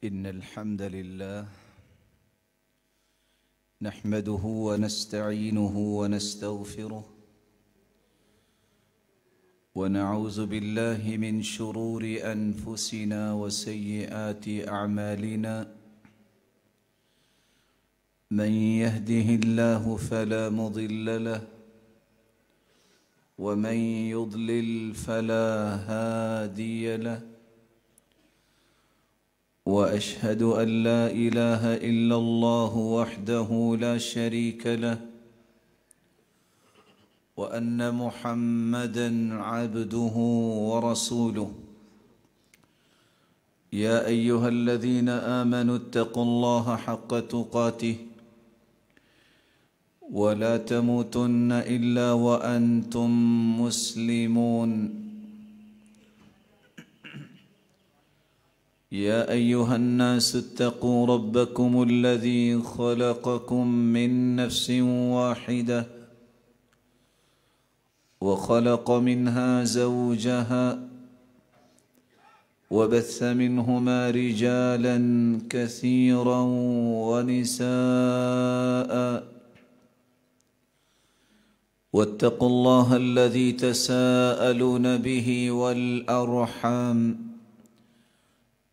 إن الحمد لله نحمده ونستعينه ونستغفره ونعوذ بالله من شرور أنفسنا وسيئات أعمالنا من يهده الله فلا مضل له ومن يضلل فلا هادي له وأشهد أن لا إله إلا الله وحده لا شريك له وأن محمدًا عبده ورسوله يا أيها الذين آمنوا اتقوا الله حق تقاته ولا تموتن إلا وأنتم مسلمون يا أيها الناس اتقوا ربكم الذي خلقكم من نفس واحدة وخلق منها زوجها وبث منهما رجالا كثيرا ونساء واتقوا الله الذي تساءلون به والأرحام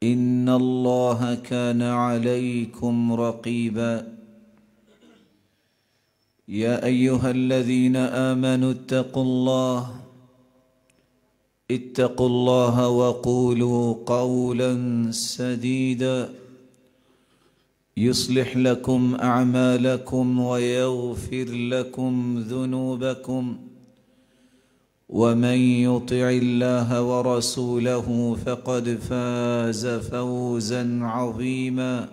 إن الله كان عليكم رقيبا يا أيها الذين آمنوا اتقوا الله وقولوا قولا سديدا يصلح لكم أعمالكم ويغفر لكم ذنوبكم ومن يطع الله ورسوله فقد فاز فوزا عظيما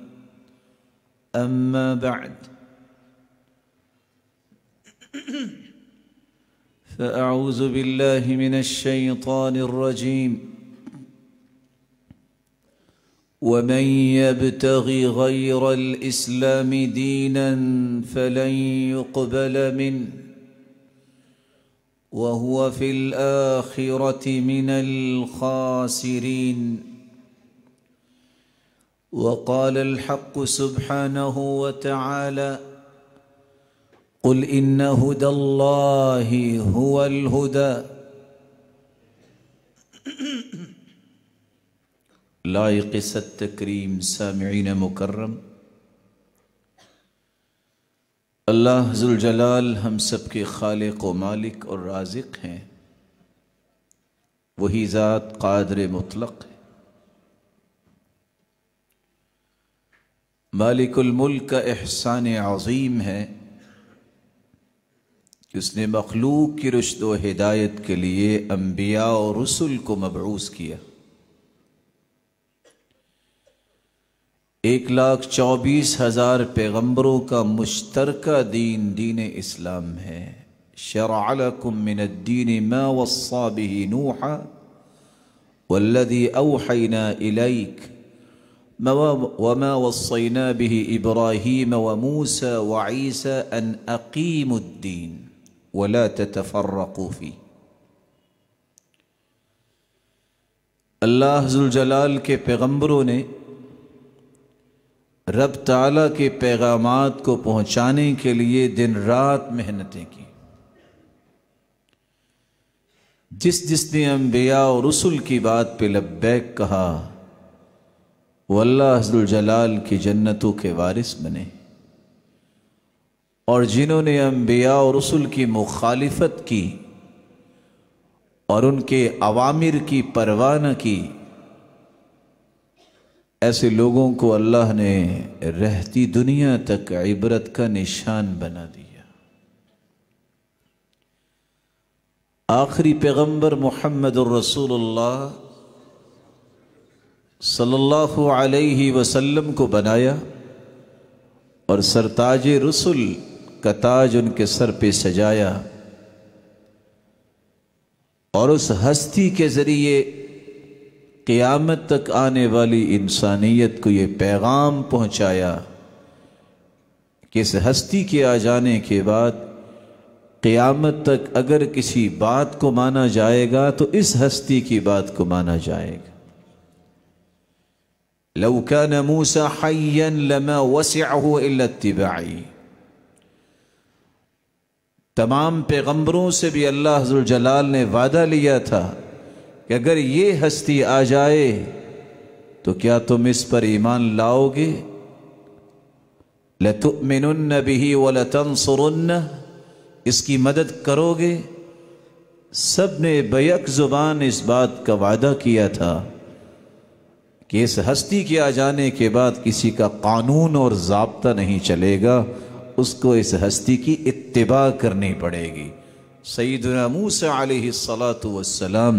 أما بعد فأعوذ بالله من الشيطان الرجيم ومن يبتغ غير الإسلام دينا فلن يقبل منه وهو في الآخرة من الخاسرين وقال الحق سبحانه وتعالى قل إن هدى الله هو الهدى لائق التکریم سامعین مکرم، اللہ ذوالجلال ہم سب کے خالق و مالک اور رازق ہیں، وہی ذات قادر مطلق ہے، مالک الملک کا احسان عظیم ہے کہ اس نے مخلوق کی رشد و ہدایت کے لیے انبیاء اور رسل کو مبعوث کیا۔ 1,24,000 پیغمبروں کا مشترکہ دین اسلام ہے۔ شرع لکم من الدین ما وصى به نوحا والذی اوحینا الیک وما وصینا به ابراہیم وموسى وعیسى ان اقیموا الدین ولا تتفرقوا فیہ۔ اللہ ذوالجلال کے پیغمبروں نے رب تعالیٰ کے پیغامات کو پہنچانے کے لیے دن رات محنتیں کی۔ جس نے انبیاء اور رسل کی بات پہ لبیک کہا وہ اللہ ذوالجلال کی جنتوں کے وارث بنے، اور جنہوں نے انبیاء اور رسل کی مخالفت کی اور ان کے اوامر کی پرواہ نہ کی، ایسے لوگوں کو اللہ نے رہتی دنیا تک عبرت کا نشان بنا دیا۔ آخری پیغمبر محمد الرسول اللہ صلی اللہ علیہ وسلم کو بنایا اور سرتاج رسل کا تاج ان کے سر پہ سجایا، اور اس ہستی کے ذریعے قیامت تک آنے والی انسانیت کو یہ پیغام پہنچایا کہ اس ہستی کے آ جانے کے بعد قیامت تک اگر کسی بات کو مانا جائے گا تو اس ہستی کی بات کو مانا جائے گا، لو كان موسى حيا لما وسعه الا اتباعي. تمام پیغمبروں سے بھی اللہ ذوالجلال نے وعدہ لیا تھا کہ اگر یہ ہستی آ جائے تو کیا تم اس پر ایمان لاؤ گے؟ لَتُؤْمِنُنَّ بِهِ وَلَتَنصُرُنَّ، اس کی مدد کرو گے؟ سب نے بیک زبان اس بات کا وعدہ کیا تھا کہ اس ہستی کے آ جانے کے بعد کسی کا قانون اور ضابطہ نہیں چلے گا، اس کو اس ہستی کی اتباع کرنی پڑے گی۔ سیدنا موسیٰ علیہ السلام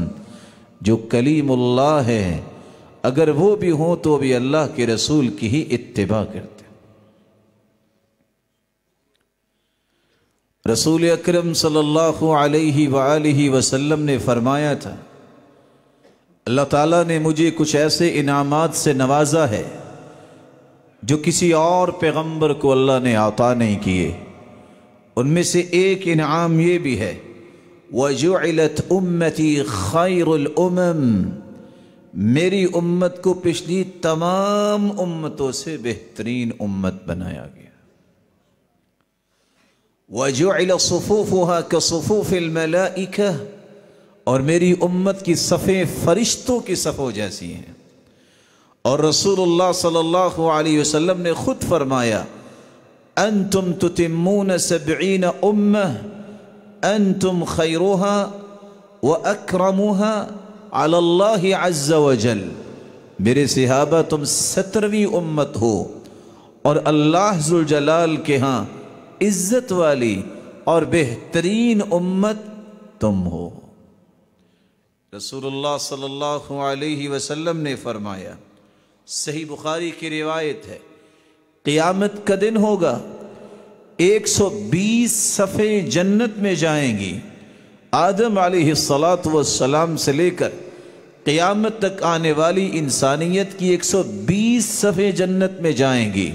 جو کلیم اللہ ہے، اگر وہ بھی ہوں تو بھی اللہ کے رسول کی ہی اتباع کرتے۔ رسول اکرم صلی اللہ علیہ وآلہ وسلم نے فرمایا تھا، اللہ تعالیٰ نے مجھے کچھ ایسے انعامات سے نوازا ہے جو کسی اور پیغمبر کو اللہ نے عطا نہیں کیے۔ ان میں سے ایک انعام یہ بھی ہے، وَجُعِلَتْ أُمَّتِي خَيْرُ الْأُمَمِ، میری امت کو پچھلی تمام امتوں سے بہترین امت بنایا گیا۔ وَجُعِلَ صُفُوفُهَا كَصُفُوفِ الْمَلَائِكَةِ، اور میری امت کی صفیں فرشتوں کی صفوں جیسی ہیں۔ اور رسول اللہ صلی اللہ علیہ وسلم نے خود فرمایا، انتم تتمون 70 امہ انتم خیرها واکرمها علی اللہ عز وجل، میرے صحابہ تم 70ویں امت ہو اور اللہ ذوالجلال کے ہاں عزت والی اور بہترین امت تم ہو۔ رسول اللہ صلی اللہ علیہ وسلم نے فرمایا، صحیح بخاری کی روایت ہے، قیامت کا دن ہوگا، 120 صفیں جنت میں جائیں گی، آدم علیہ السلام سے لے کر قیامت تک آنے والی انسانیت کی 120 صفیں جنت میں جائیں گی،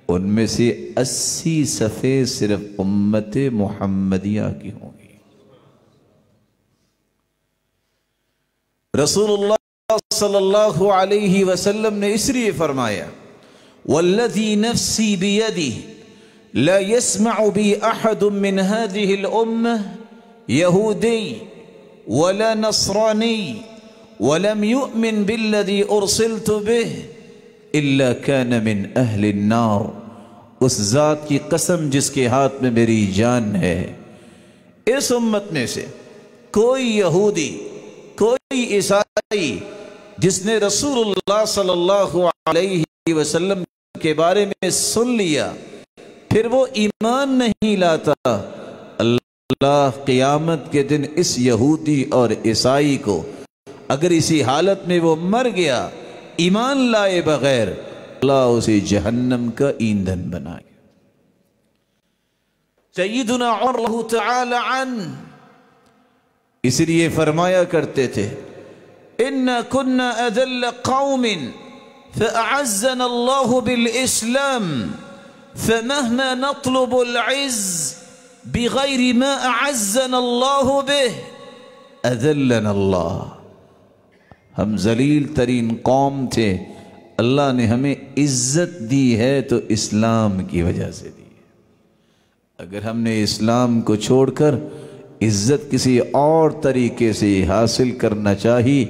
ان میں سے 80 صفیں صرف امت محمدیہ کی ہوں گی۔ رسول اللہ صلی اللہ علیہ وسلم نے اس لیے فرمایا، والذی نفسی بیدہ لا يسمع بی احد من هذه الامہ یہودی ولا نصرانی ولم يؤمن بالذی ارسلت به الا كان من اہل النار، اس ذات کی قسم جس کے ہاتھ میں میری جان ہے، اس امت میں سے کوئی یہودی کوئی عیسائی جس نے رسول اللہ صلی اللہ علیہ وسلم کے بارے میں سن لیا پھر وہ ایمان نہیں لاتا، اللہ قیامت کے دن اس یہودی اور عیسائی کو اگر اسی حالت میں وہ مر گیا ایمان لائے بغیر، اللہ اسے جہنم کا ایندھن بنائے۔ سیدنا عمر رضی اللہ تعالی عنہ اس لیے فرمایا کرتے تھے، اِنَّا كُنَّا أَذَلَّ قَوْمٍ فَأَعَزَّنَا اللَّهُ بِالْإِسْلَامِ فَمَهْمَا نَطْلُبُ الْعِزَّ بِغَيْرِ مَا أَعَزَّنَا اللَّهُ بِهِ أَذَلَّنَا اللَّهُ، ہم ذلیل ترین قوم تھے، اللہ نے ہمیں عزت دی ہے تو اسلام کی وجہ سے دی ہے، اگر ہم نے اسلام کو چھوڑ کر عزت کسی اور طریقے سے حاصل کرنا چاہی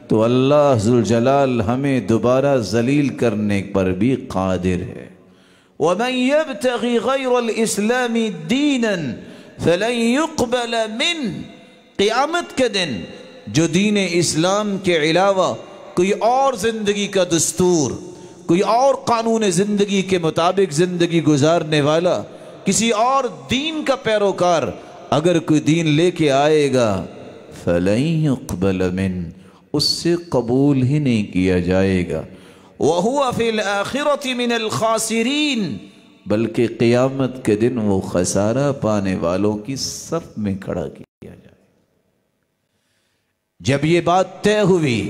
تو اللہ ذوالجلال ہمیں دوبارہ ذلیل کرنے پر بھی قادر ہے۔ وَمَنْ يَبْتَغِ غَيْرَ الْإِسْلَامِ دِينًا فَلَنْ يُقْبَلَ مِنْهُ، قیامت کے دن جو دین اسلام کے علاوہ کوئی اور زندگی کا دستور، کوئی اور قانون زندگی کے مطابق زندگی گزارنے والا، کسی اور دین کا پیروکار اگر کوئی دین لے کے آئے گا فَلَن يُقْبَلَ مِنْهُ، اس سے قبول ہی نہیں کیا جائے گا، وَهُوَ فِي الْآخِرَةِ مِنَ الْخَاسِرِينَ، بلکہ قیامت کے دن وہ خسارہ پانے والوں کی صف میں کھڑا کیا جائے۔ جب یہ بات طے ہوئی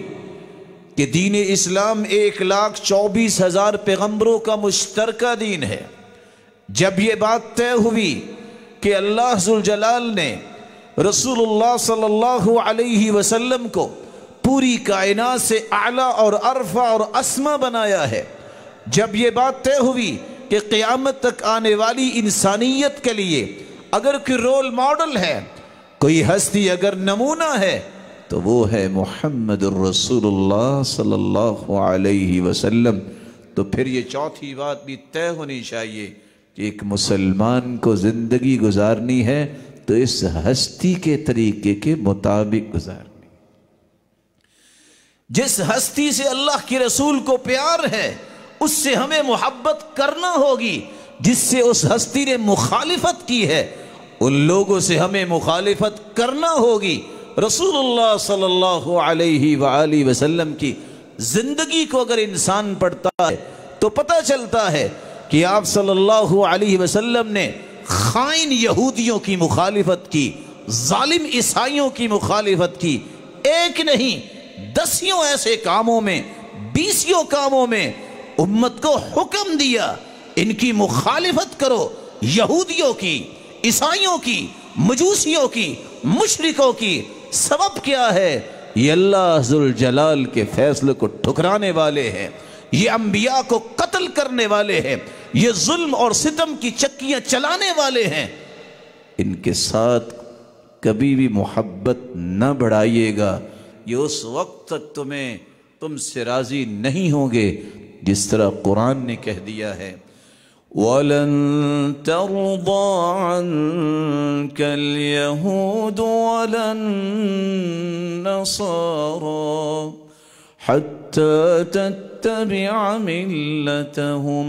کہ دین اسلام 1,24,000 پیغمبروں کا مشترکہ دین ہے، جب یہ بات طے ہوئی کہ اللہ ذوالجلال نے رسول اللہ صلی اللہ علیہ وسلم کو پوری کائنات سے اعلیٰ اور ارفع اور اسما بنایا ہے۔ جب یہ بات طے ہوئی کہ قیامت تک آنے والی انسانیت کے لیے اگر کوئی رول ماڈل ہے، کوئی ہستی اگر نمونہ ہے، تو وہ ہے محمد الرسول اللہ صلی اللہ علیہ وسلم۔ تو پھر یہ چوتھی بات بھی طے ہونی چاہیے کہ ایک مسلمان کو زندگی گزارنی ہے تو اس ہستی کے طریقے کے مطابق گزارنی۔ جس ہستی سے اللہ کے رسول کو پیار ہے اس سے ہمیں محبت کرنا ہوگی، جس سے اس ہستی نے مخالفت کی ہے ان لوگوں سے ہمیں مخالفت کرنا ہوگی۔ رسول اللہ صلی اللہ علیہ وآلہ وسلم کی زندگی کو اگر انسان پڑھتا ہے تو پتہ چلتا ہے کہ آپ صلی اللہ علیہ وسلم نے خائن یہودیوں کی مخالفت کی، ظالم عیسائیوں کی مخالفت کی، ایک نہیں 10 ایسے کاموں میں 20 کاموں میں امت کو حکم دیا ان کی مخالفت کرو، یہودیوں کی، عیسائیوں کی، مجوسیوں کی، مشرکوں کی۔ سبب کیا ہے؟ یہ اللہ ذوالجلال کے فیصلے کو ٹھکرانے والے ہیں، یہ انبیاء کو قتل کرنے والے ہیں، یہ ظلم اور ستم کی چکیاں چلانے والے ہیں۔ ان کے ساتھ کبھی بھی محبت نہ بڑھائیے گا، یہ اس وقت تک تم سے راضی نہیں ہوں گے جس طرح قرآن نے کہہ دیا ہے وَلَن تَرْضَىٰ عَنْكَ الْيَهُودُ وَلَا النَّصَارَىٰ حَتَّىٰ تَتَّبِعَ مِلَّتَهُمْ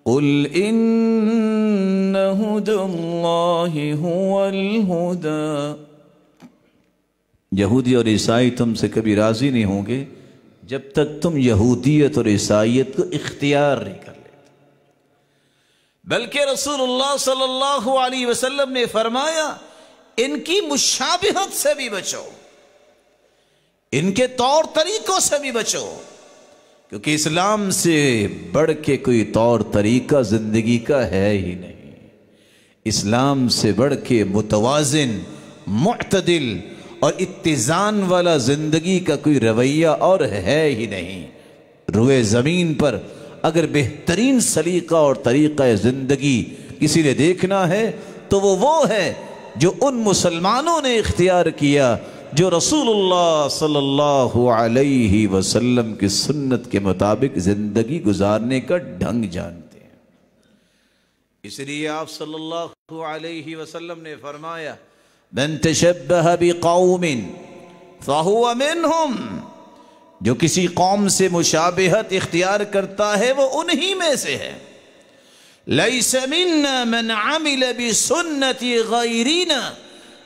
قُلْ إِنَّ هُدَى اللَّهِ هُوَ الْهُدَىٰ۔ یہودی اور عیسائی تم سے کبھی راضی نہیں ہوں گے جب تک تم یہودیت اور عیسائیت کو اختیار نہیں کر لیتے۔ بلکہ رسول اللہ صلی اللہ علیہ وسلم نے فرمایا ان کی مشابہت سے بھی بچو، ان کے طور طریقوں سے بھی بچو، کیونکہ اسلام سے بڑھ کے کوئی طور طریقہ زندگی کا ہے ہی نہیں۔ اسلام سے بڑھ کے متوازن، معتدل اور اتزان والا زندگی کا کوئی رویہ اور ہے ہی نہیں۔ روئے زمین پر اگر بہترین سلیقہ اور طریقہ زندگی کسی نے دیکھنا ہے تو وہ ہے جو ان مسلمانوں نے اختیار کیا جو رسول اللہ صلی اللہ علیہ وسلم کی سنت کے مطابق زندگی گزارنے کا ڈھنگ جانتے ہیں۔ اس لیے آپ صلی اللہ علیہ وسلم نے فرمایا من تشبہ بقوم فہو منہم، جو کسی قوم سے مشابہت اختیار کرتا ہے وہ انہی میں سے ہے۔ لیس منا من عمل بسنت غیرنا،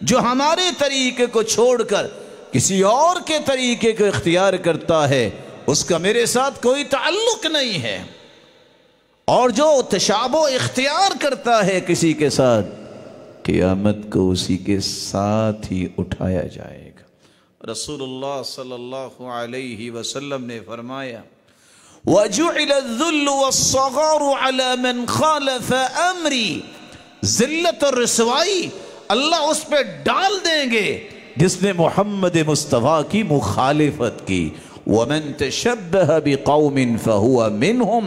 جو ہمارے طریقے کو چھوڑ کر کسی اور کے طریقے کو اختیار کرتا ہے اس کا میرے ساتھ کوئی تعلق نہیں ہے۔ اور جو تشابہ اختیار کرتا ہے کسی کے ساتھ، قیامت کو اسی کے ساتھ ہی اٹھایا جائے گا۔ رسول اللہ صلی اللہ علیہ وسلم نے فرمایا وَجُعِلَ الذُّلُّ وَالصَّغَارُ عَلَى مَنْ خَالَفَ أَمْرِي، ذلت اور رسوائی اللہ اس پہ ڈال دیں گے جس نے محمد مصطفیٰ کی مخالفت کی۔ وَمَن تَشَبَّهَ بِقَوْمٍ فَهُوَ مِنْهُمْ،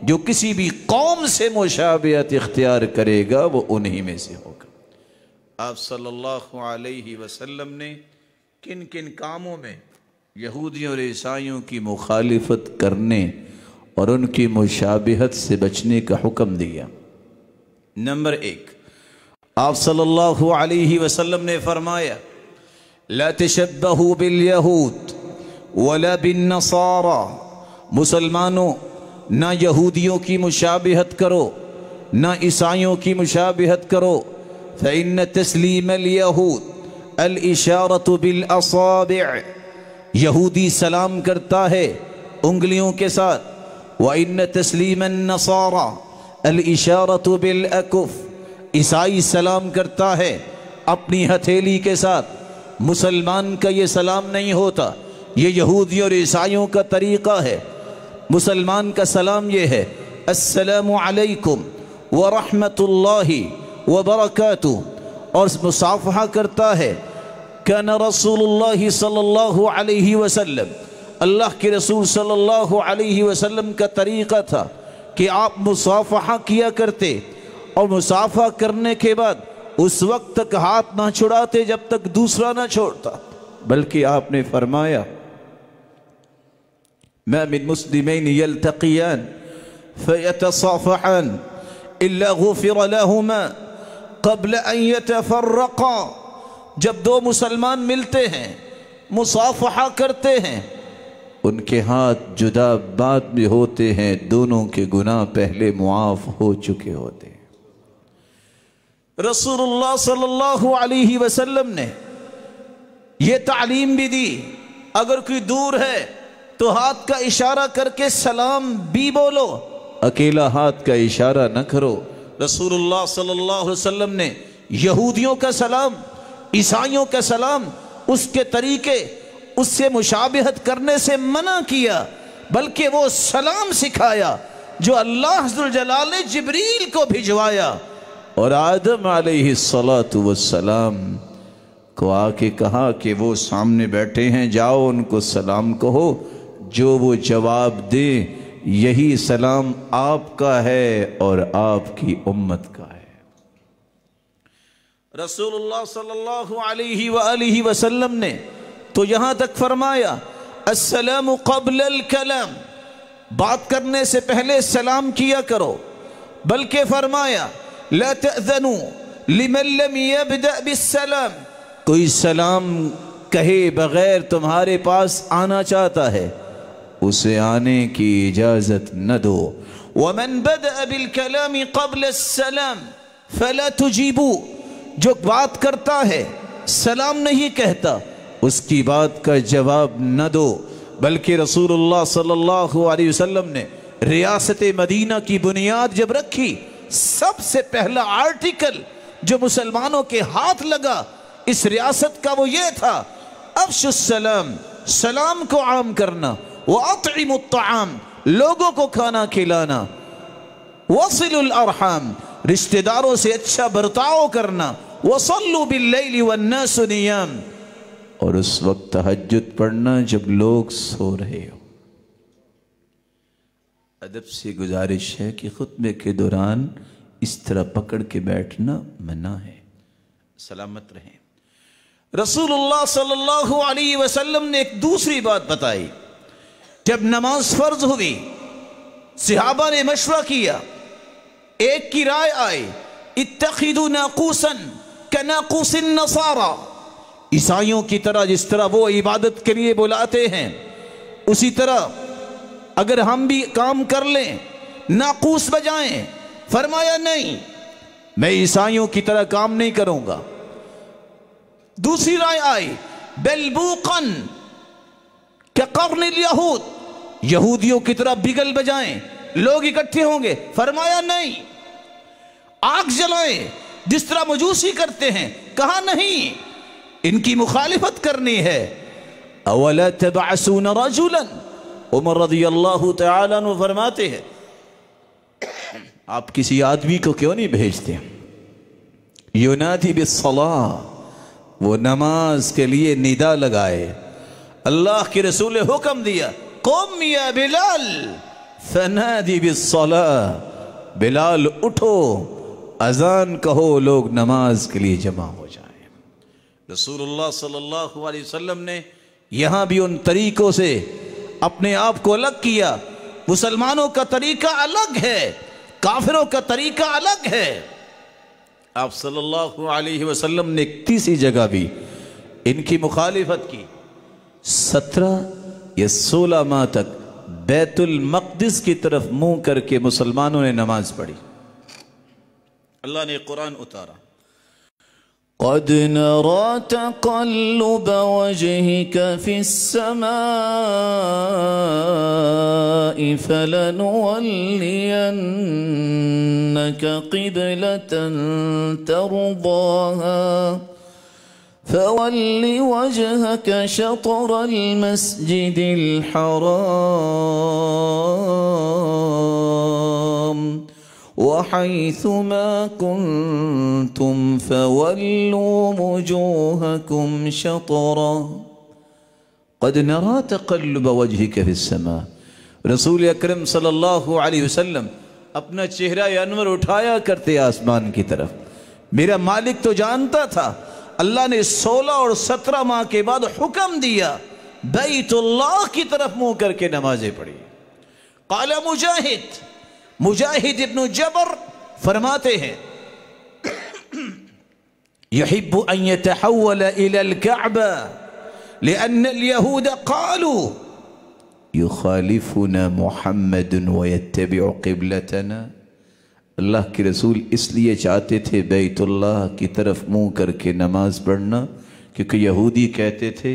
جو کسی بھی قوم سے مشابہت اختیار کرے گا وہ انہی میں سے ہوگا۔ آپ صلی اللہ علیہ وسلم نے کن کن کاموں میں یہودیوں اور عیسائیوں کی مخالفت کرنے اور ان کی مشابہت سے بچنے کا حکم دیا؟ نمبر 1، آپ صلی اللہ علیہ وسلم نے فرمایا لا تشبہوا بالیہود ولا بالنصارى، مسلمانوں نہ یہودیوں کی مشابہت کرو نہ عیسائیوں کی مشابہت کرو، فإن تسلیم اليہود الاشارة بالاصابع، یہودی سلام کرتا ہے انگلیوں کے ساتھ، وإن تسلیم النصارى الاشارة بالاکف، عیسائی سلام کرتا ہے اپنی ہتھیلی کے ساتھ۔ مسلمان کا یہ سلام نہیں ہوتا، یہ یہودی اور عیسائیوں کا طریقہ ہے۔ مسلمان کا سلام یہ ہے السلام علیکم ورحمۃ اللہ وبرکاتہ، اور مصافحہ کرتا ہے كان رسول اللہ صلی اللہ علیہ وسلم، اللہ کے رسول صلی اللہ علیہ وسلم کا طریقہ تھا کہ آپ مصافحہ کیا کرتے، اور مصافحہ کرنے کے بعد اس وقت تک ہاتھ نہ چھڑاتے جب تک دوسرا نہ چھوڑتا، بلکہ آپ نے فرمایا ما من مسلمین یلتقیان فیتصافحان الا غفر لہما قبل ان یتفرقا، جب دو مسلمان ملتے ہیں مصافحہ کرتے ہیں، ان کے ہاتھ جدا بعد میں ہوتے ہیں، دونوں کے گناہ پہلے معاف ہو چکے ہوتے ہیں۔ رسول اللہ صلی اللہ علیہ وسلم نے یہ تعلیم بھی دی، اگر کوئی دور ہے تو ہاتھ کا اشارہ کر کے سلام بھی بولو، اکیلا ہاتھ کا اشارہ نہ کرو۔ رسول اللہ صلی اللہ علیہ وسلم نے یہودیوں کا سلام، عیسائیوں کا سلام، اس کے طریقے، اس سے مشابہت کرنے سے منع کیا، بلکہ وہ سلام سکھایا جو اللہ ذو الجلال نے جبریل کو بھجوایا، اور آدم علیہ السلام کو آ کے کہا کہ وہ سامنے بیٹھے ہیں، جاؤ ان کو سلام کہو، جو وہ جواب دے یہی سلام آپ کا ہے اور آپ کی امت کا ہے۔ رسول اللہ صلی اللہ علیہ وآلہ وسلم نے تو یہاں تک فرمایا السلام قبل الکلام، بات کرنے سے پہلے سلام کیا کرو، بلکہ فرمایا لا تأذنوا لمن لم يبدأ بالسلام، کوئی سلام کہے بغیر تمہارے پاس آنا چاہتا ہے اسے آنے کی اجازت نہ دو، ومن بدأ بالکلام قبل السلام فلا تجیبوا، جو بات کرتا ہے سلام نہیں کہتا اس کی بات کا جواب نہ دو، بلکہ رسول اللہ صلی اللہ علیہ وسلم نے ریاست مدینہ کی بنیاد جب رکھی، سب سے پہلا آرٹیکل جو مسلمانوں کے ہاتھ لگا اس ریاست کا وہ یہ تھا افشوا السلام، سلام کو عام کرنا، وَأَطْعِمُوا الطَّعَامِ، لوگوں کو کھانا کھلانا، وَصِلُوا الْأَرْحَامِ، رشتہ داروں سے اچھا برتاؤ کرنا، وَصَلُّوا بِاللَّيْلِ وَالنَّاسُ نِيَامٌ، اور اس وقت تہجد پڑھنا جب لوگ سو رہے ہو۔ ادب سے گزارش ہے کہ خطبے کے دوران اس طرح پکڑ کے بیٹھنا منع ہے۔ سلامت رہیں۔ رسول اللہ صلی اللہ علیہ وسلم نے ایک دوسری بات بتائی، جب نماز فرض ہوئی صحابہ نے مشورہ کیا، ایک کی رائے آئی اتخذوا ناقوسا کناقوس النصارى، عیسائیوں کی طرح جس طرح وہ عبادت کے لیے بلاتے ہیں اسی طرح اگر ہم بھی کام کر لیں ناقوس بجائیں، فرمایا نہیں میں عیسائیوں کی طرح کام نہیں کروں گا۔ دوسری رائے آئی بلبوقا کقرن الیہود، یہودیوں کی طرح بگل بجائیں لوگ اکٹھے ہوں گے، فرمایا نہیں۔ آگ جلائیں جس طرح مجوسی کرتے ہیں، کہا نہیں، ان کی مخالفت کرنی ہے۔ اولا تبعثون رجلا، عمر رضی اللہ تعالیٰ عنہ فرماتے ہیں آپ کسی آدمی کو کیوں نہیں بھیجتے ینادی بالصلاة، وہ نماز کے لیے ندا لگائے، اللہ کے رسول نے حکم دیا قم یا بلال فنادی بالصلاة، بلال اٹھو اذان کہو لوگ نماز کے لیے جمع ہو جائیں۔ رسول اللہ صلی اللہ علیہ وسلم نے یہاں بھی ان طریقوں سے اپنے آپ کو الگ کیا۔ مسلمانوں کا طریقہ الگ ہے، کافروں کا طریقہ الگ ہے۔ آپ صلی اللہ علیہ وسلم نے ایک تیسری جگہ بھی ان کی مخالفت کی، 17 یا 16 ماہ تک بیت المقدس کی طرف منہ کر کے مسلمانوں نے نماز پڑھی۔ اللہ نے قرآن اتارا قد نرى تقلب وجهك في السماء فلنولينك قبلة ترضاها فول وجهك شطر المسجد الحرام وحيثما كنتم فولوا وجوهكم شطرا قد نرى تقلب وجهك في السماء. رسول اکرم صلی اللہ علیہ وسلم اپنا چہرہ انور اٹھایا کرتے آسمان کی طرف. میرا مالک تو جانتا تھا. اللہ نے 16 اور 17 ماہ کے بعد حکم دیا بیت اللہ کی طرف منہ کر کے نمازیں پڑھی. قال مجاہد ابن جبر فرماتے ہیں يحب ان يتحول الى الكعبة لان اليهود قالوا يخالفنا محمد ويتبع قبلتنا. اللہ کے رسول اس لیے چاہتے تھے بیت اللہ کی طرف منہ کر کے نماز پڑھنا کیونکہ یہودی کہتے تھے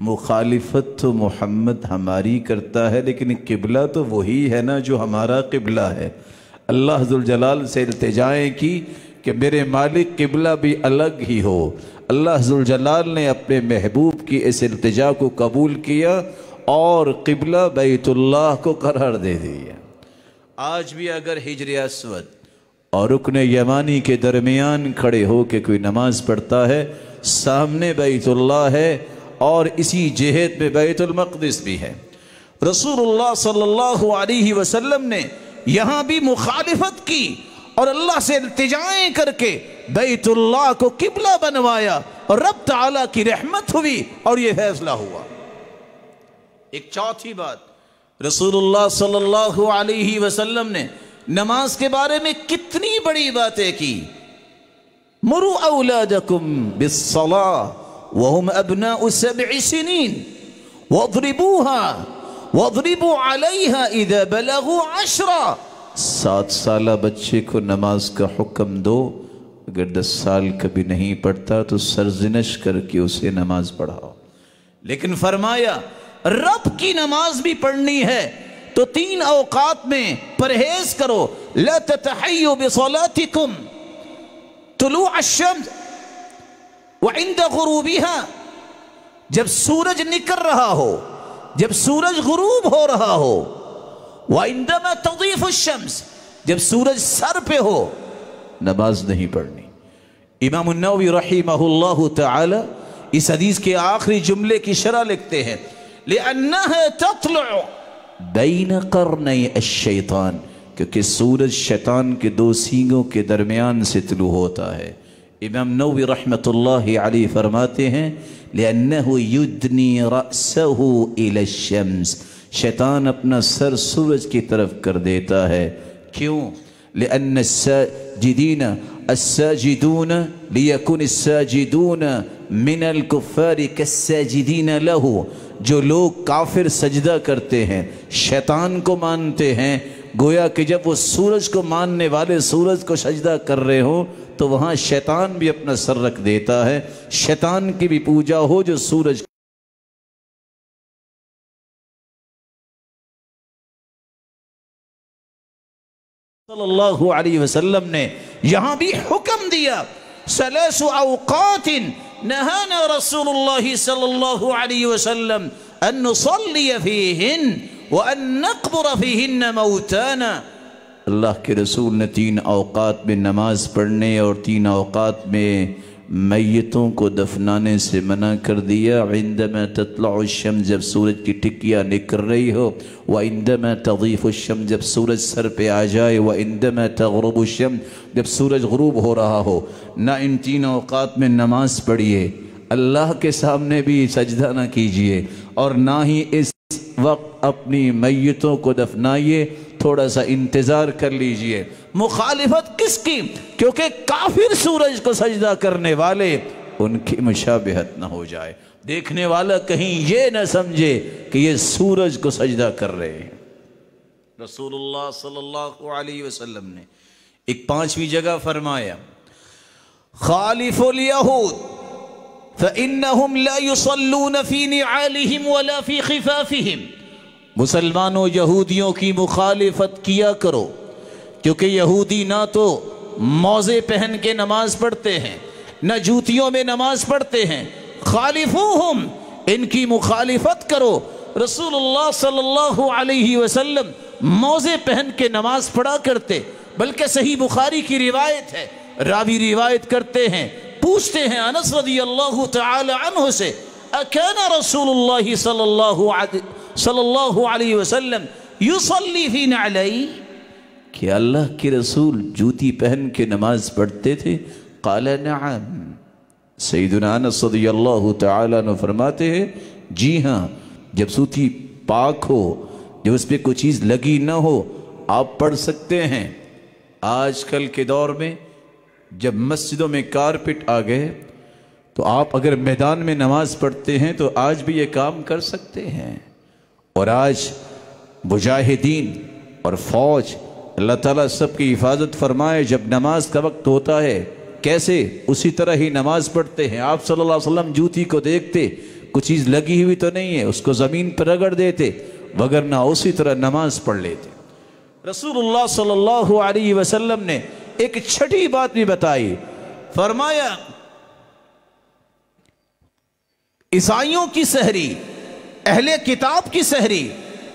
مخالفت تو محمد ہماری کرتا ہے لیکن قبلہ تو وہی ہے نا جو ہمارا قبلہ ہے. اللہ ذوالجلال سے التجائیں کی کہ میرے مالک قبلہ بھی الگ ہی ہو. اللہ ذوالجلال نے اپنے محبوب کی اس التجا کو قبول کیا اور قبلہ بیت اللہ کو قرار دے دیا. آج بھی اگر حجر اسود اور رکن یمانی کے درمیان کھڑے ہو کے کوئی نماز پڑھتا ہے سامنے بیت اللہ ہے اور اسی جہت میں بیت المقدس بھی ہے. رسول اللہ صلی اللہ علیہ وسلم نے یہاں بھی مخالفت کی اور اللہ سے التجائیں کر کے بیت اللہ کو قبلہ بنوایا اور رب تعالیٰ کی رحمت ہوئی اور یہ فیصلہ ہوا. ایک چوتھی بات رسول اللہ صلی اللہ علیہ وسلم نے نماز کے بارے میں کتنی بڑی باتیں کی. مروا اولادکم بالصلاة وهم ابناء 7 سنين واضربوها واضربوا عليها اذا بلغوا 10. 7 سالہ بچے کو نماز کا حکم دو. اگر 10 سال کبھی نہیں پڑھتا تو سرزنش کر کے اسے نماز پڑھاؤ. لیکن فرمایا رب کی نماز بھی پڑھنی ہے تو 3 اوقات میں پرہیز کرو. لا تتحیوا بصلاتکم طلوع الشمس وعند غروبها، جب سورج نکل رہا ہو، جب سورج غروب ہو رہا ہو. وعندما تضيف الشمس، جب سورج سر پہ ہو نماز نہیں پڑھنی. امام النووی رحمہ اللہ تعالی اس حدیث کے آخری جملے کی شرح لکھتے ہیں لأنها تطلع بین قرنی الشیطان، کیونکہ سورج شیطان کے 2 سینگوں کے درمیان سے طلوع ہوتا ہے. امام نووی رحمت اللہ علیہ فرماتے ہیں لأنه يدني رأسه إلى الشمس، شیطان اپنا سر سورج کی طرف کر دیتا ہے. کیوں؟ لأن الساجدون ليكون الساجدون من الكفار كالساجدين له. جو لوگ کافر سجدہ کرتے ہیں شیطان کو مانتے ہیں، گویا کہ جب وہ سورج کو ماننے والے سورج کو سجدہ کر رہے ہوں تو وہاں شیطان بھی اپنا سر رکھ دیتا ہے. شیطان کی بھی پوجا ہو جو سورج صلی اللہ علیہ وسلم نے یہاں بھی حکم دیا. 3 اوقات نہانا رسول اللہ صلی اللہ علیہ وسلم ان نصلی فیہن وان نقبر فیہن موتانا. اللہ کے رسول نے 3 اوقات میں نماز پڑھنے اور 3 اوقات میں میتوں کو دفنانے سے منع کر دیا. عندما تطلع الشمس، جب سورج کی ٹکیا نکل رہی ہو. وعندما تضيف الشمس، جب سورج سر پہ آ جائے. وعندما تغرب الشمس، جب سورج غروب ہو رہا ہو. نہ ان 3 اوقات میں نماز پڑھیے، اللہ کے سامنے بھی سجدہ نہ کیجئے، اور نہ ہی اس وقت اپنی میتوں کو دفنائیے. تھوڑا سا انتظار کر لیجئے. مخالفت کس کی؟ کیونکہ کافر سورج کو سجدہ کرنے والے ان کی مشابہت نہ ہو جائے، دیکھنے والا کہیں یہ نہ سمجھے کہ یہ سورج کو سجدہ کر رہے ہیں. رسول اللہ صلی اللہ علیہ وسلم نے ایک 5ویں جگہ فرمایا خالف الیہود فإنہم لا يصلون فی نعالہم ولا فی خفافہم. مسلمانوں یہودیوں کی مخالفت کیا کرو، کیونکہ یہودی نہ تو موزے پہن کے نماز پڑھتے ہیں نہ جوتیوں میں نماز پڑھتے ہیں. خالفوہم، ان کی مخالفت کرو. رسول اللہ صلی اللہ علیہ وسلم موزے پہن کے نماز پڑھا کرتے، بلکہ صحیح بخاری کی روایت ہے، راوی روایت کرتے ہیں، پوچھتے ہیں انس رضی اللہ تعالی عنہ سے، اکان رسول اللہ صلی اللہ علیہ وسلم یصلی فی نعلی، کہ اللہ کے رسول جوتی پہن کے نماز پڑھتے تھے؟ قال نعم، سیدنا انس رضی اللہ تعالی عنہ فرماتے ہیں جی ہاں، جب جوتی پاک ہو، جب اس پہ کوئی چیز لگی نہ ہو، آپ پڑھ سکتے ہیں۔ آج کل کے دور میں جب مسجدوں میں کارپٹ آ گئے تو آپ اگر میدان میں نماز پڑھتے ہیں تو آج بھی یہ کام کر سکتے ہیں۔ اور آج مجاہدین اور فوج، اللہ تعالیٰ سب کی حفاظت فرمائے، جب نماز کا وقت ہوتا ہے کیسے اسی طرح ہی نماز پڑھتے ہیں۔ آپ صلی اللہ علیہ وسلم جوتی کو دیکھتے، کچھ چیز لگی ہوئی تو نہیں ہے، اس کو زمین پر رگڑ دیتے، وگرنہ اسی طرح نماز پڑھ لیتے۔ رسول اللہ صلی اللہ علیہ وسلم نے ایک چھٹی بات بھی بتائی، فرمایا عیسائیوں کی سحری، اہل کتاب کی سحری،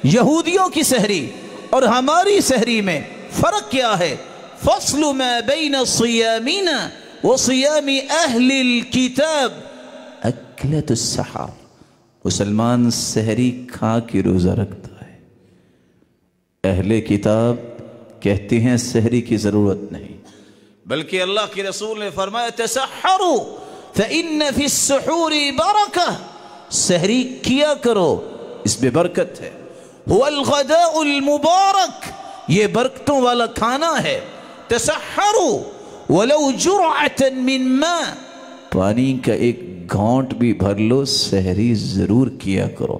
یہودیوں کی سحری اور ہماری سحری میں فرق کیا ہے؟ فصل ما بین صیامنا وصیام اہل الکتاب اکلت السحر، مسلمان سحری کھا کے روزہ رکھتا ہے، اہل کتاب کہتے ہیں سحری کی ضرورت نہیں، بلکہ اللہ کے رسول نے فرمایا تسحروا فإن فی السحور برکہ، سحری کیا کرو اس میں برکت ہے۔ هو الغداء المبارک، یہ برکتوں والا کھانا ہے۔ تسحروا ولو جرعة من ماء، پانی کا ایک گھونٹ بھی بھر لو، سحری ضرور کیا کرو۔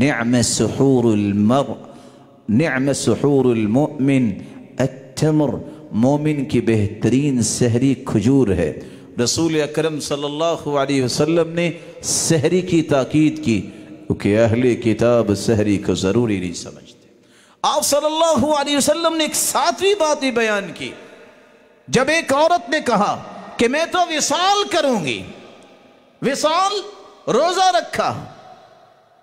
نعم سحور المرء، نعم سحور المؤمن التمر، مومن کی بہترین سحری کھجور ہے۔ رسول اکرم صلی اللہ علیہ وسلم نے سحری کی تاکید کی، کیونکہ اہل کتاب سحری کو ضروری نہیں سمجھتے۔ آپ صلی اللہ علیہ وسلم نے ایک ساتویں بات بھی بیان کی، جب ایک عورت نے کہا کہ میں تو وصال کروں گی، وصال روزہ رکھا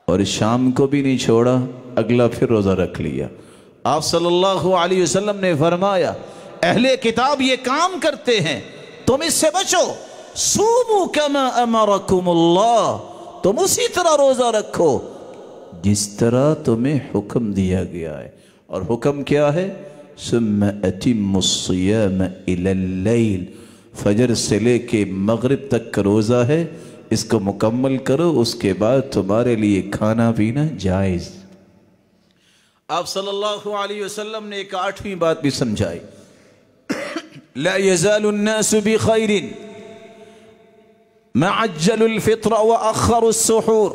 اور شام کو بھی نہیں چھوڑا، اگلا پھر روزہ رکھ لیا۔ آپ صلی اللہ علیہ وسلم نے فرمایا اہل کتاب یہ کام کرتے ہیں، تم اس سے بچو، صوموا کما امرکم اللہ، تم اسی طرح روزہ رکھو جس طرح تمہیں حکم دیا گیا ہے۔ اور حکم کیا ہے؟ ثم اتم الصیام الی اللیل، فجر سے لے کے مغرب تک کا روزہ ہے، اس کو مکمل کرو، اس کے بعد تمہارے لیے کھانا پینا جائز۔ آپ صلی اللہ علیہ وسلم نے ایک آٹھویں بات بھی سمجھائی، لا يزال الناس بخیر ما عجلوا الفطر واخروا السحور،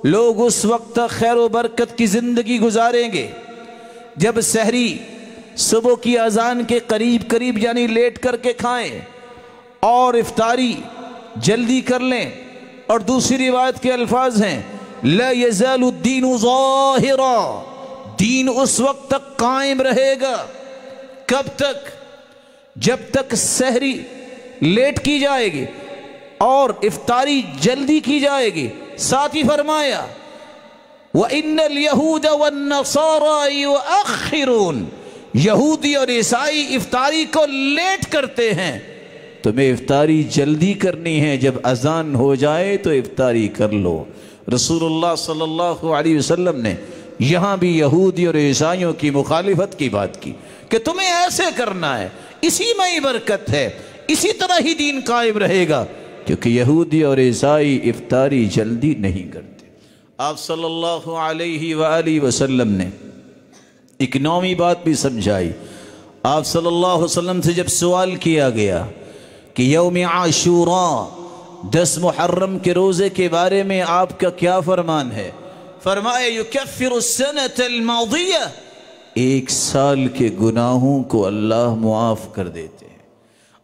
لوگ اس وقت تک خیر و برکت کی زندگی گزاریں گے جب سحری صبح کی اذان کے قریب یعنی لیٹ کر کے کھائیں اور افطاری جلدی کر لیں۔ اور دوسری روایت کے الفاظ ہیں لا يزال الدین ظاہرا، دین اس وقت تک قائم رہے گا، کب تک؟ جب تک سحری لیٹ کی جائے گی اور افطاری جلدی کی جائے گی۔ ساتھ ہی فرمایا وَإِنَّ الْيَهُودَ وَالنَّصَارَى يُؤَخِّرُونَ، یہودی اور عیسائی افطاری کو لیٹ کرتے ہیں، تمہیں افطاری جلدی کرنی ہے، جب اذان ہو جائے تو افطاری کر لو۔ رسول اللہ صلی اللہ علیہ وسلم نے یہاں بھی یہودی اور عیسائیوں کی مخالفت کی بات کی کہ تمہیں ایسے کرنا ہے، اسی میں ہی برکت ہے، اسی طرح ہی دین قائم رہے گا، کیونکہ یہودی اور عیسائی افطاری جلدی نہیں کرتے۔ آپ صلی اللہ علیہ وآلہ وسلم نے ایک نویں بات بھی سمجھائی۔ آپ صلی اللہ علیہ وسلم سے جب سوال کیا گیا کہ یوم عاشوراء 10 محرم کے روزے کے بارے میں آپ کا کیا فرمان ہے؟ فرمایا یکفر السنة الماضیہ، ایک سال کے گناہوں کو اللہ معاف کر دیتے ہیں۔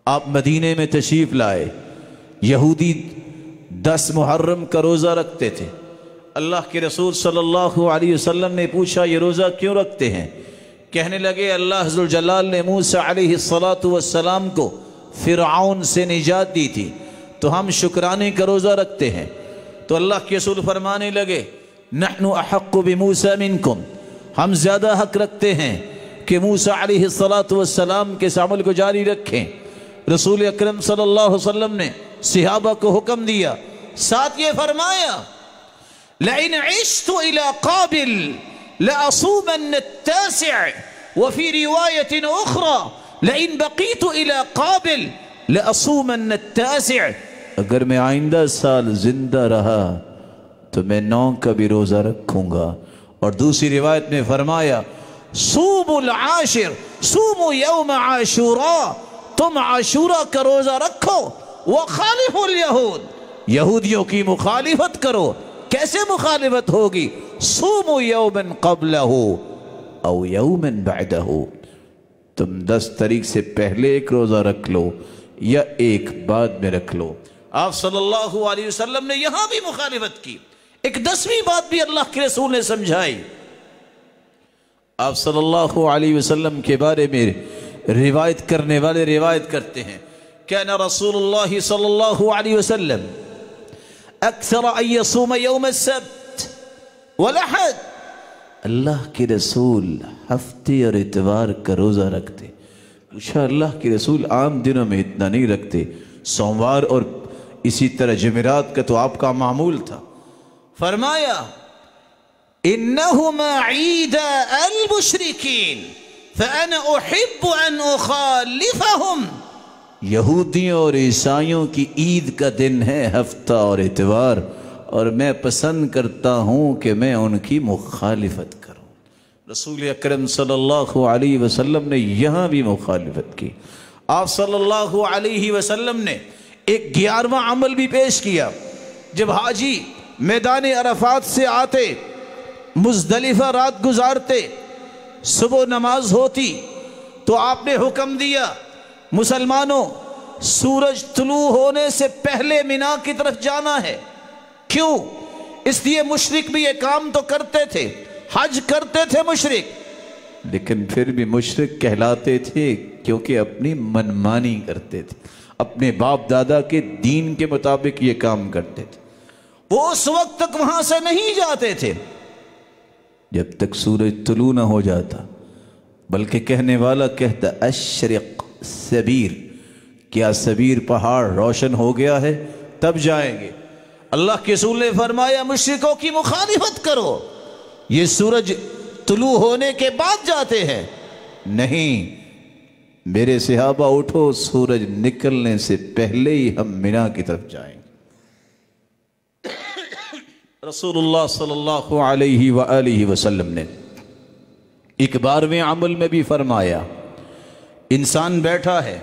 آپ مدینے میں تشریف لائے، یہودی 10 محرم کا روزہ رکھتے تھے، اللہ کے رسول صلی اللہ علیہ وسلم نے پوچھا یہ روزہ کیوں رکھتے ہیں؟ کہنے لگے اللہ ذوالجلال نے موسیٰ علیہ السلام کو فرعون سے نجات دی تھی تو ہم شکرانے کا روزہ رکھتے ہیں۔ تو اللہ کے رسول فرمانے لگے نحن احق بموسیٰ منکم، ہم زیادہ حق رکھتے ہیں کہ موسیٰ علیہ السلام کے اس عمل کو جاری رکھیں۔ رسول اکرم صلی اللہ علیہ وسلم نے صحابہ کو حکم دیا، ساتھ یہ فرمایا لَإِنْ عِشْتُ إِلَىٰ قَابِلٍ لَأَصُومَنَّ التَّاسِعَ وَفِي رِوَایَةٍ أُخْرَى لَإِنْ بَقِيتُ إِلَىٰ قَابِلٍ لَأَصُومَنَّ التَّاسِعَ، اگر میں آئندہ سال زندہ رہا تو میں 9 کا بھی روزہ رکھوں گا۔ اور دوسری روایت میں فرمایا صوموا العاشر، صوموا یوم عاشوراء، تم عاشورہ کا روزہ رکھو، وخالفوا الیہود، یہودیوں کی مخالفت کرو۔ کیسے مخالفت ہوگی؟ صوموا یوما قبلہ او یوما بعدہ، تم 10 تاریخ سے پہلے ایک روزہ رکھ لو یا ایک بعد میں رکھ لو۔ آپ صلی اللہ علیہ وسلم نے یہاں بھی مخالفت کی۔ ایک 10ویں بات بھی اللہ کے رسول نے سمجھائی۔ آپ صلی اللہ علیہ وسلم کے بارے میں روایت کرنے والے روایت کرتے ہیں کان رسول اللہ صلی اللہ علیہ وسلم اکثر ان یصوم یوم السبت والاحد، اللہ کے رسول ہفتے اور اتوار کا روزہ رکھتے۔ پوچھا اللہ کے رسول عام دنوں میں اتنا نہیں رکھتے، سوموار اور اسی طرح جمعرات کا تو آپ کا معمول تھا۔ فرمایا انہما عید المشرکین فانا احب ان اخالفہم، یہودیوں اور عیسائیوں کی عید کا دن ہے ہفتہ اور اتوار، اور میں پسند کرتا ہوں کہ میں ان کی مخالفت کروں۔ رسول اکرم صلی اللہ علیہ وسلم نے یہاں بھی مخالفت کی۔ آپ صلی اللہ علیہ وسلم نے ایک 11واں عمل بھی پیش کیا۔ جب حاجی میدان عرفات سے آتے، مزدلفہ رات گزارتے، صبح نماز ہوتی تو آپ نے حکم دیا مسلمانوں سورج طلوع ہونے سے پہلے مینا کی طرف جانا ہے۔ کیوں؟ اس لیے مشرک بھی یہ کام تو کرتے تھے، حج کرتے تھے مشرک، لیکن پھر بھی مشرک کہلاتے تھے کیونکہ اپنی منمانی کرتے تھے، اپنے باپ دادا کے دین کے مطابق یہ کام کرتے تھے۔ وہ اس وقت تک وہاں سے نہیں جاتے تھے جب تک سورج طلوع نہ ہو جاتا، بلکہ کہنے والا کہتا اشرق سبیر، کیا سبیر پہاڑ روشن ہو گیا ہے تب جائیں گے۔ اللہ کے رسول نے فرمایا مشرکوں کی مخالفت کرو، یہ سورج طلوع ہونے کے بعد جاتے ہیں۔ نہیں، میرے صحابہ اٹھو، سورج نکلنے سے پہلے ہی ہم مینا کی طرف جائیں گے۔ رسول اللہ صلی اللہ علیہ وآلہ وسلم نے ایک 12ویں عمل میں بھی فرمایا انسان بیٹھا ہے،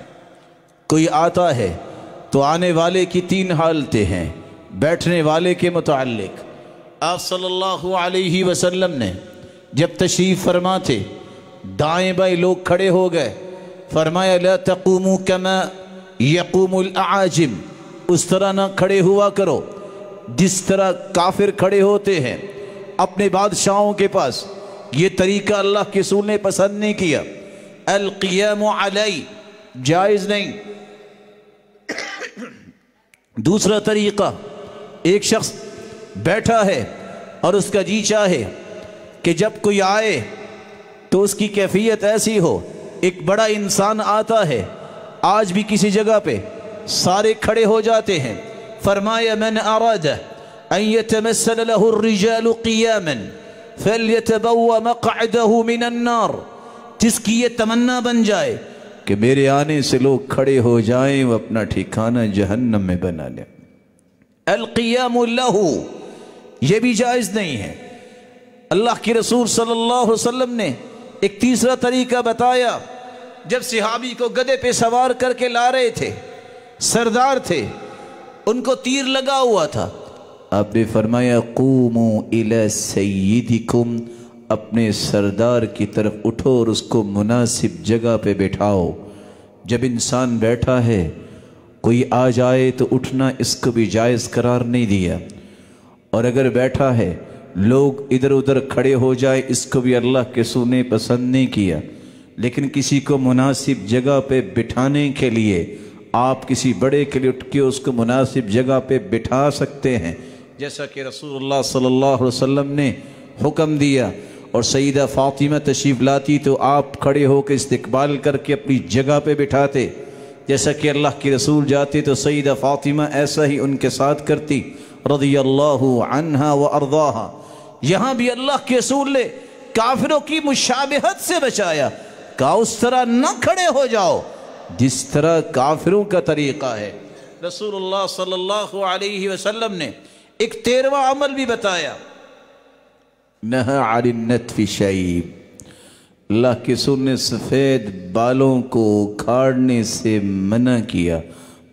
کوئی آتا ہے تو آنے والے کی 3 حالتیں ہیں بیٹھنے والے کے متعلق۔ آپ صلی اللہ علیہ وسلم نے جب تشریف فرما تھے، دائیں بائیں لوگ کھڑے ہو گئے، فرمایا لا تقوموا کما یقوم الاعاجم، اس طرح نہ کھڑے ہوا کرو جس طرح کافر کھڑے ہوتے ہیں اپنے بادشاہوں کے پاس۔ یہ طریقہ اللہ کے رسول نے پسند نہیں کیا۔ القیام علی، جائز نہیں۔ دوسرا طریقہ، ایک شخص بیٹھا ہے اور اس کا جی چاہے کہ جب کوئی آئے تو اس کی کیفیت ایسی ہو، ایک بڑا انسان آتا ہے، آج بھی کسی جگہ پہ سارے کھڑے ہو جاتے ہیں، فرمایا من اراد ان يتمثل له الرجال قياما فليتبوأ مقعده من النار، جس کی یہ تمنا بن جائے کہ میرے آنے سے لوگ کھڑے ہو جائیں، وہ اپنا ٹھکانہ جہنم میں بنا لیں۔ القیام له، یہ بھی جائز نہیں ہے۔ اللہ کے رسول صلی اللہ علیہ وسلم نے ایک تیسرا طریقہ بتایا۔ جب صحابی کو گدھے پہ سوار کر کے لا رہے تھے، سردار تھے، ان کو تیر لگا ہوا تھا، آپ نے فرمایا قوموا الی سیدکم، اپنے سردار کی طرف اٹھو اور اس کو مناسب جگہ پہ بٹھاؤ۔ جب انسان بیٹھا ہے کوئی آ جائے تو اٹھنا اس کو بھی جائز قرار نہیں دیا، اور اگر بیٹھا ہے لوگ ادھر ادھر کھڑے ہو جائے اس کو بھی اللہ کے رسول نے پسند نہیں کیا۔ لیکن کسی کو مناسب جگہ پہ بٹھانے کے لیے آپ کسی بڑے کے لیے اٹھ کے اس کو مناسب جگہ پہ بٹھا سکتے ہیں، جیسا کہ رسول اللہ صلی اللہ علیہ وسلم نے حکم دیا۔ اور سیدہ فاطمہ تشریف لاتی تو آپ کھڑے ہو کے استقبال کر کے اپنی جگہ پہ بٹھاتے، جیسا کہ اللہ کے رسول جاتے تو سیدہ فاطمہ ایسا ہی ان کے ساتھ کرتی رضی اللہ عنہا و ارضاہا۔ یہاں بھی اللہ کے رسول نے کافروں کی مشابہت سے بچایا، کہا اس طرح نہ کھڑے ہو جاؤ جس طرح کافروں کا طریقہ ہے۔ رسول اللہ صلی اللہ علیہ وسلم نے ایک 13واں عمل بھی بتایا، نہى عن النتف شیب، اللہ کے رسول نے سفید بالوں کو اکھاڑنے سے منع کیا،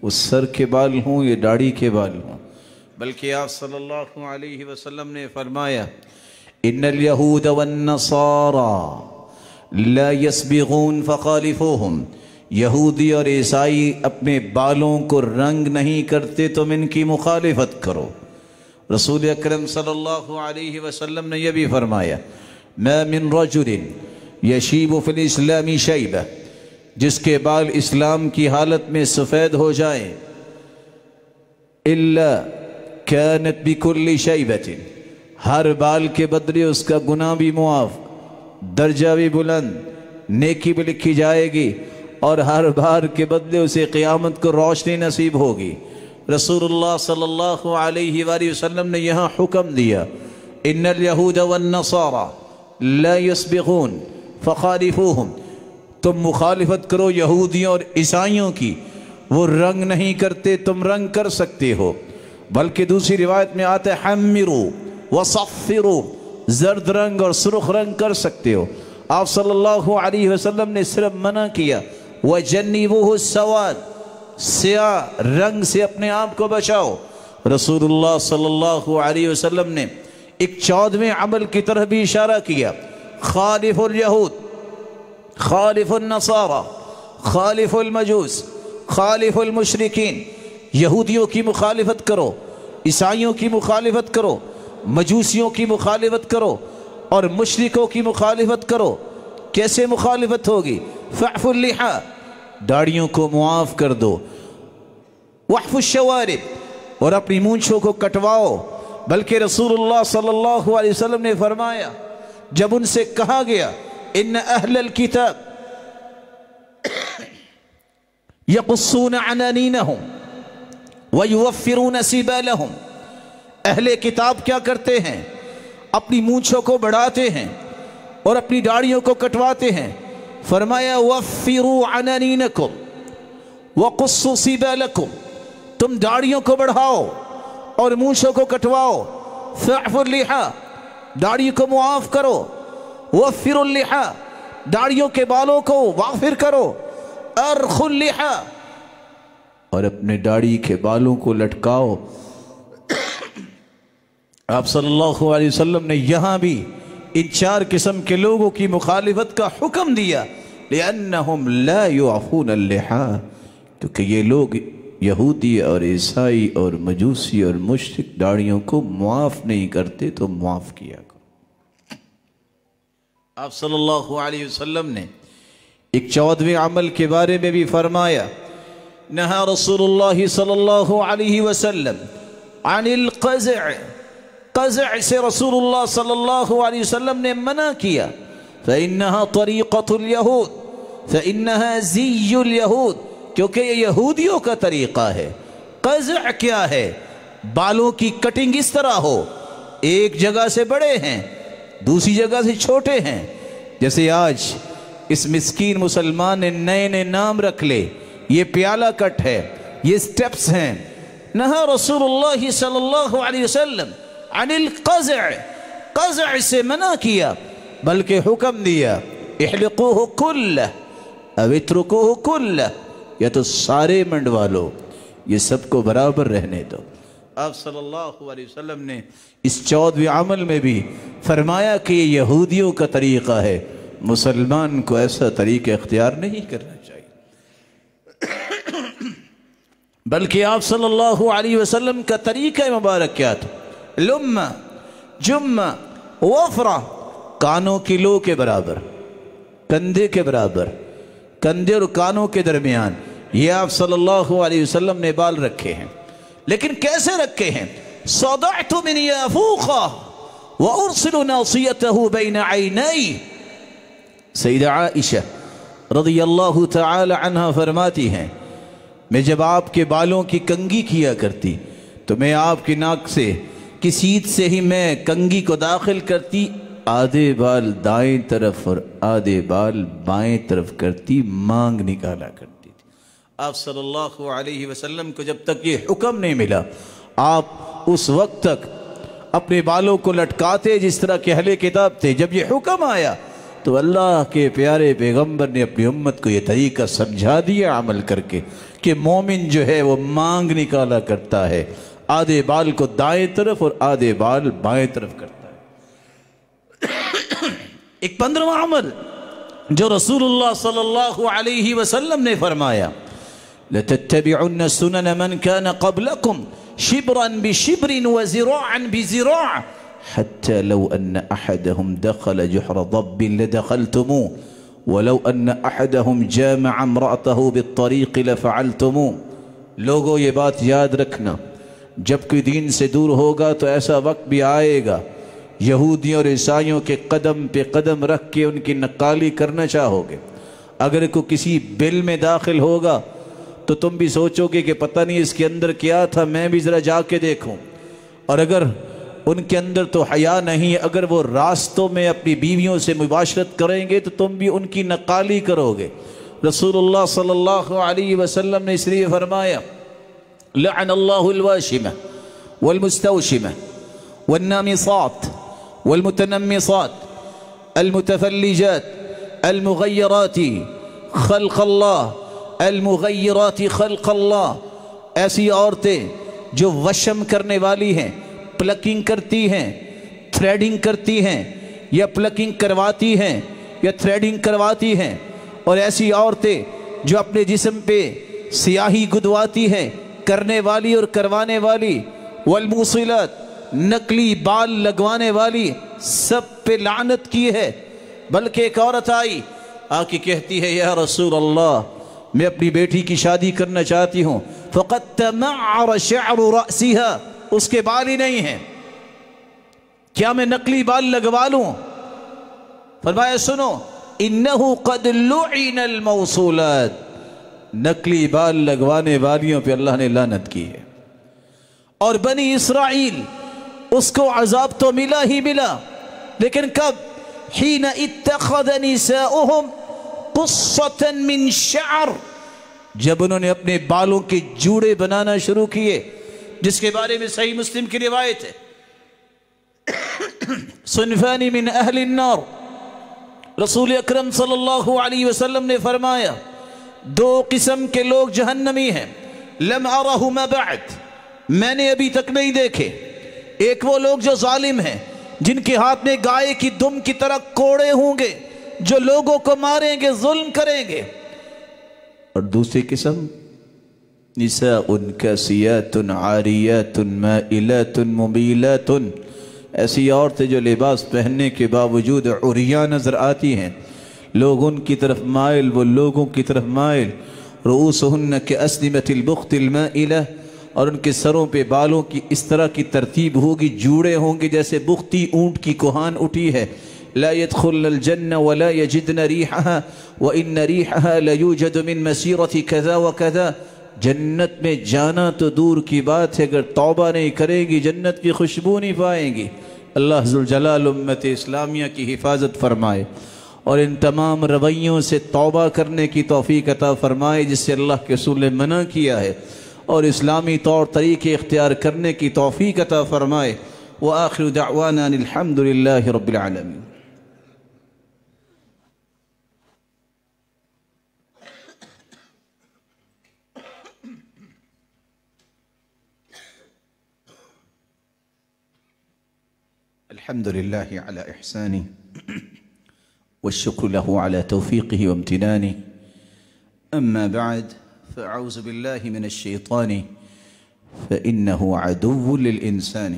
وہ سر کے بال ہوں یا داڑھی کے بال ہوں، بلکہ آپ صلی اللہ علیہ وسلم نے فرمایا ان الیہود والنصارى لا يسبغون فخالفوهم، یہودی اور عیسائی اپنے بالوں کو رنگ نہیں کرتے تم ان کی مخالفت کرو۔ رسول اکرم صلی اللہ علیہ وسلم نے یہ بھی فرمایا ما من رجل یشیب فی الاسلام شیبہ، جس کے بال اسلام کی حالت میں سفید ہو جائیں، الا كانت بكل شیبۃ، ہر بال کے بدلے اس کا گناہ بھی معاف، درجہ بھی بلند، نیکی بھی لکھی جائے گی، اور ہر بار کے بدلے اسے قیامت کو روشنی نصیب ہوگی۔ رسول اللہ صلی اللہ علیہ وآلہ وسلم نے یہاں حکم دیا ان الیہود والنصارى لا يسبغون فخالفوهم، تم مخالفت کرو یہودیوں اور عیسائیوں کی، وہ رنگ نہیں کرتے تم رنگ کر سکتے ہو، بلکہ دوسری روایت میں آتا ہے حمروا وصفروا، زرد رنگ اور سرخ رنگ کر سکتے ہو۔ آپ صلی اللہ علیہ وسلم نے صرف منع کیا وَجَنِّبُوهُ السَّوَادِ، سیاہ رنگ سے اپنے آپ کو بچاؤ۔ رسول اللہ صلی اللہ علیہ وسلم نے ایک 14ویں عمل کی طرح بھی اشارہ کیا، خالف الیہود، خالف النصارى، خالف المجوس، خالف المشرکین، یہودیوں کی مخالفت کرو، عیسائیوں کی مخالفت کرو، مجوسیوں کی مخالفت کرو اور مشرکوں کی مخالفت کرو۔ کیسے مخالفت ہوگی؟ فَاعْفُوا اللِّحَىٰ، داڑھیوں کو معاف کر دو، وَاحْفُوا الشَّوَارِبَ، اور اپنی مونچھوں کو کٹواؤ۔ بلکہ رسول اللہ صلی اللہ علیہ وسلم نے فرمایا جب ان سے کہا گیا ان اہل الکتاب یقصون عنانینہم ویوفرون سبالہم، اہل کتاب کیا کرتے ہیں؟ اپنی مونچھوں کو بڑھاتے ہیں اور اپنی داڑھیوں کو کٹواتے ہیں۔ فرمایا وفروا عنانینکم وقصوا سبالکم، تم داڑھیوں کو بڑھاؤ اور مونچھوں کو کٹواؤ۔ فاعفوا اللحیٰ، داڑھی کو معاف کرو۔ وفروا اللحیٰ، داڑھیوں کے بالوں کو وافر کرو۔ ارخوا اللحیٰ، اور اپنے داڑھی کے بالوں کو لٹکاؤ۔ آپ صلی اللہ علیہ وسلم نے یہاں بھی ان 4 قسم کے لوگوں کی مخالفت کا حکم دیا، لأنہم لا يعفون اللحیٰ، کیونکہ یہ لوگ یہودی اور عیسائی اور مجوسی اور مشرک داڑھیوں کو معاف نہیں کرتے، تو معاف کیا کرو۔ آپ صلی اللہ علیہ وسلم نے ایک 14ویں عمل کے بارے میں بھی فرمایا، نہا رسول اللہ صلی اللہ علیہ وسلم عن القزع، قزع سے رسول اللہ صلی اللہ علیہ وسلم نے منع کیا، فإنها طریقة اليہود، فإنها زی اليہود، کیونکہ یہ یہودیوں کا طریقہ ہے۔ قزع کیا ہے؟ بالوں کی کٹنگ اس طرح ہو، ایک جگہ سے بڑے ہیں دوسری جگہ سے چھوٹے ہیں، جیسے آج اس مسکین مسلمان نے نئے نئے نام رکھ لے، یہ پیالہ کٹ ہے، یہ سٹیپس ہیں۔ نہا رسول اللہ صلی اللہ علیہ وسلم عن القزع، قزع سے منع کیا، بلکہ حکم دیا احلقوہ کلہ او اترکوہ کلہ، یا تو سارے منڈوا لو، یہ سب کو برابر رہنے دو۔ آپ صلی اللہ علیہ وسلم نے اس 14ویں عمل میں بھی فرمایا کہ یہ یہودیوں کا طریقہ ہے، مسلمان کو ایسا طریقہ اختیار نہیں کرنا چاہیے، بلکہ آپ صلی اللہ علیہ وسلم کا طریقہ مبارک کیا تھا؟ لمہ، جمہ، وفرہ، کانوں کی لو کے برابر، کندھے کے برابر، کندھے اور کانوں کے درمیان، یہ آپ صلی اللہ علیہ وسلم نے بال رکھے ہیں۔ لیکن کیسے رکھے ہیں؟ صدعت من یافوخہ، وَأُرْسِلُ نَاصِيَتَهُ بَيْنَ عَيْنَيْهِ۔ سیدہ عائشہ رضی اللہ تعالی عنہ فرماتی ہیں میں جب آپ کے بالوں کی کنگھی کیا کرتی تو میں آپ کی ناک سے کسیت سے ہی میں کنگھی کو داخل کرتی، آدھے بال دائیں طرف اور آدھے بال بائیں طرف کرتی، مانگ نکالا کرتی تھی۔ آپ صلی اللہ علیہ وسلم کو جب تک یہ حکم نہیں ملا آپ اس وقت تک اپنے بالوں کو لٹکاتے جس طرح کہ اہل کتاب تھے۔ جب یہ حکم آیا تو اللہ کے پیارے پیغمبر نے اپنی امت کو یہ طریقہ سمجھا دیا عمل کر کے کہ مومن جو ہے وہ مانگ نکالا کرتا ہے، آدھے بال کو دائیں طرف اور آدھے بال بائیں طرف کرتا ہے۔ ایک 15واں عمل جو رسول اللہ صلی اللہ علیہ وسلم نے فرمایا، لَتَتَّبِعُنَّ سُنَنَ مَنْ كَانَ قَبْلَكُمْ شِبْرًا بِشِبْرٍ وَزِرَاعًا بِزِرَاعٍ حتى لو أن أحدهم دخل جحر ضب لدخلتموه ولو أن أحدهم جامع امرأته بالطريق لفعلتموه۔ لوگوں یہ بات یاد رکھنا، جب کوئی دین سے دور ہوگا تو ایسا وقت بھی آئے گا یہودیوں اور عیسائیوں کے قدم پہ قدم رکھ کے ان کی نقالی کرنا چاہو گے۔ اگر کوئی کسی بل میں داخل ہوگا تو تم بھی سوچو گے کہ پتہ نہیں اس کے اندر کیا تھا، میں بھی ذرا جا کے دیکھوں۔ اور اگر ان کے اندر تو حیا نہیں، اگر وہ راستوں میں اپنی بیویوں سے مباشرت کریں گے تو تم بھی ان کی نقالی کرو گے۔ رسول اللہ صلی اللہ علیہ وسلم نے اس لیے فرمایا لعن اللہ الواشمہ والمستوشمہ والنامصات والمتنمصات المتفلجات المغیرات خلق اللہ المغیرات خلق اللہ۔ ایسی عورتیں جو وشم کرنے والی ہیں، پلکنگ کرتی ہیں، تھریڈنگ کرتی ہیں یا پلکنگ کرواتی ہیں یا تھریڈنگ کرواتی ہیں، اور ایسی عورتیں جو اپنے جسم پہ سیاہی گدواتی ہیں، کرنے والی اور کروانے والی، والموصلات نقلی بال لگوانے والی، سب پہ لعنت کی ہے۔ بلکہ ایک عورت آئی آ کے کہتی ہے یا رسول اللہ میں اپنی بیٹی کی شادی کرنا چاہتی ہوں، فقد تمعر شعر رأسها، اس کے بال ہی نہیں ہیں، کیا میں نقلی بال لگوا لوں؟ فرمایا سنو انہو قد لعن الموصولات، نقلی بال لگوانے والیوں پہ اللہ نے لعنت کی ہے۔ اور بنی اسرائیل اس کو عذاب تو ملا ہی ملا، لیکن کب؟ حین اتخذ نساؤہم قصة من شعر، جب انہوں نے اپنے بالوں کے جوڑے بنانا شروع کیے، جس کے بارے میں صحیح مسلم کی روایت ہے صنفان من اہل النار، رسول اکرم صلی اللہ علیہ وسلم نے فرمایا 2 قسم کے لوگ جہنمی ہیں، لم ارہما بعد، میں نے ابھی تک نہیں دیکھے۔ ایک وہ لوگ جو ظالم ہیں، جن کے ہاتھ میں گائے کی دم کی طرح کوڑے ہوں گے، جو لوگوں کو ماریں گے، ظلم کریں گے۔ اور دوسری قسم نساء کاسیات عاریات مائلات ممیلات، ایسی عورتیں جو لباس پہننے کے باوجود عریاں نظر آتی ہیں، لوگ ان کی طرف مائل، وہ لوگوں کی طرف مائل، رؤوسہن کاسنمۃ البخت المائلہ، اور ان کے سروں پہ بالوں کی اس طرح کی ترتیب ہوگی، جوڑے ہوں گے جیسے بختی اونٹ کی کوہان اٹھی ہے۔ لا يدخلن الجنة ولا يجدن ريحها وإن ريحها ليوجد من مسيرة كذا وكذا، جنت میں جانا تو دور کی بات ہے، اگر توبہ نہیں کرے گی جنت کی خوشبو نہیں پائیں گی۔ اللہ ذوالجلال امت اسلامیہ کی حفاظت فرمائے اور ان تمام رویوں سے توبہ کرنے کی توفیق عطا فرمائے جس سے اللہ کے رسول نے منع کیا ہے، اور اسلامی طور طریقے اختیار کرنے کی توفیق عطا فرمائے۔ وآخر دعوانا الحمد للہ رب العالمین۔ الحمد لله على إحسانه والشكر له على توفيقه وامتنانه، أما بعد فأعوذ بالله من الشيطان فإنه عدو للإنسان۔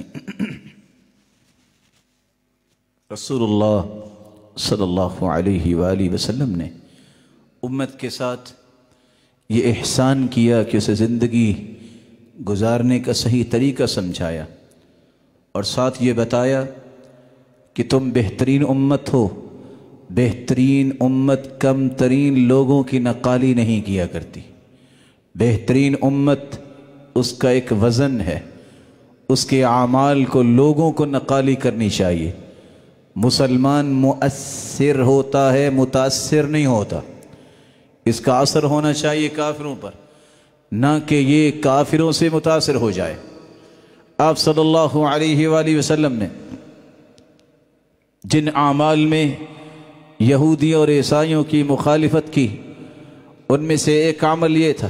رسول اللہ صلی اللہ علیہ وآلہ وسلم نے امت کے ساتھ یہ احسان کیا کہ اسے زندگی گزارنے کا صحیح طریقہ سمجھایا، اور ساتھ یہ بتایا کہ تم بہترین امت ہو، بہترین امت کم ترین لوگوں کی نقالی نہیں کیا کرتی۔ بہترین امت اس کا ایک وزن ہے، اس کے اعمال کو لوگوں کو نقالی کرنی چاہیے۔ مسلمان مؤثر ہوتا ہے، متاثر نہیں ہوتا۔ اس کا اثر ہونا چاہیے کافروں پر، نہ کہ یہ کافروں سے متاثر ہو جائے۔ آپ صلی اللہ علیہ وآلہ وسلم نے جن اعمال میں یہودیوں اور عیسائیوں کی مخالفت کی، ان میں سے ایک عمل یہ تھا،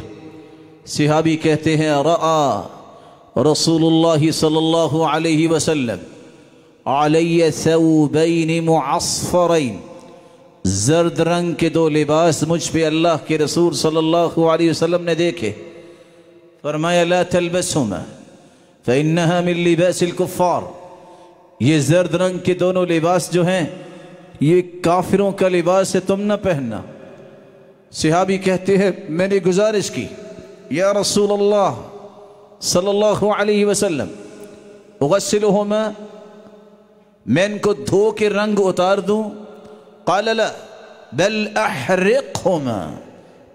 صحابی کہتے ہیں رأى رسول اللہ صلی اللہ علیہ وسلم علی ثوبین معصفرین، زرد رنگ کے دو لباس مجھ پہ اللہ کے رسول صلی اللہ علیہ وسلم نے دیکھے۔ فرمایا لا تلبسهما فإنها من لباس الكفار، یہ زرد رنگ کے دونوں لباس جو ہیں یہ کافروں کا لباس ہے، تم نہ پہننا۔ صحابی کہتے ہیں میں نے گزارش کی یا رسول اللہ صلی اللہ علیہ وسلم اغسلہما، میں ان کو دھو کے رنگ اتار دوں؟ قال لا بل احرقہما،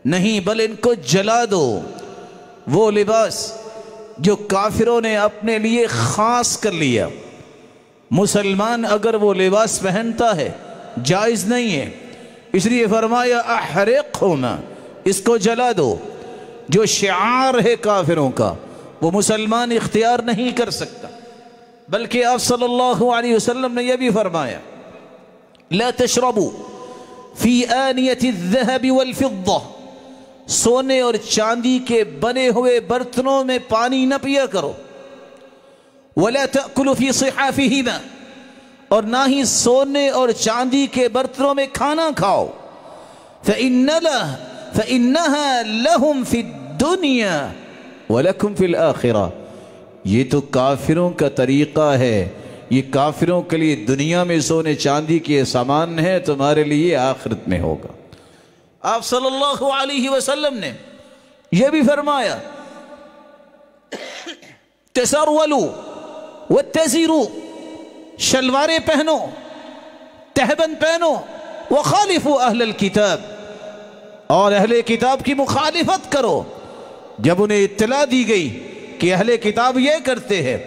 نہیں بل ان کو جلا دو۔ وہ لباس جو کافروں نے اپنے لیے خاص کر لیا، مسلمان اگر وہ لباس پہنتا ہے جائز نہیں ہے، اس لیے فرمایا احرقہما، اس کو جلا دو۔ جو شعار ہے کافروں کا وہ مسلمان اختیار نہیں کر سکتا، بلکہ آپ صلی اللہ علیہ وسلم نے یہ بھی فرمایا لا تشربوا فی آنیۃ الذہب والفضہ، سونے اور چاندی کے بنے ہوئے برتنوں میں پانی نہ پیا کرو۔ ولا تأکلوا فی صحافہما، اور نہ ہی سونے اور چاندی کے برتنوں میں کھانا کھاؤ۔ فإنها لهم في الدنيا ولكم في الآخرة، یہ تو کافروں کا طریقہ ہے، یہ کافروں کے لیے دنیا میں سونے چاندی کے سامان ہے، تمہارے لیے آخرت میں ہوگا۔ آپ صلی اللہ علیہ وسلم نے یہ بھی فرمایا تسرولوا واتزروا، شلواریں پہنو، تہبند پہنو، وخالفوا اہل الکتاب، اور اہل کتاب کی مخالفت کرو۔ جب انہیں اطلاع دی گئی کہ اہل کتاب یہ کرتے ہیں،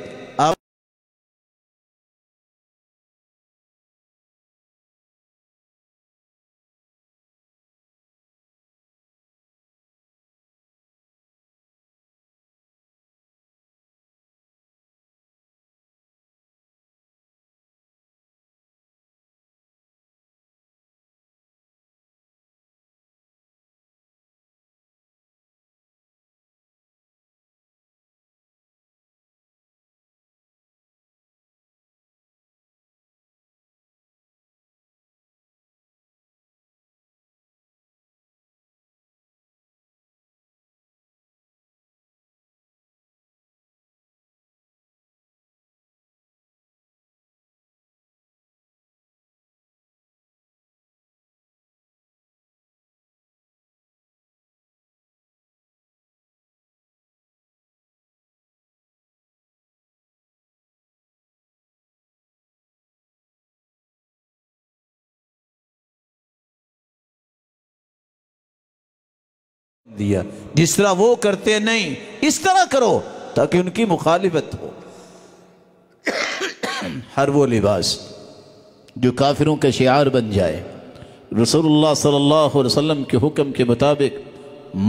دیا جس طرح وہ کرتے نہیں اس طرح کرو تاکہ ان کی مخالفت ہو۔ ہر وہ لباس جو کافروں کا شعار بن جائے، رسول اللہ صلی اللہ علیہ وسلم کے حکم کے مطابق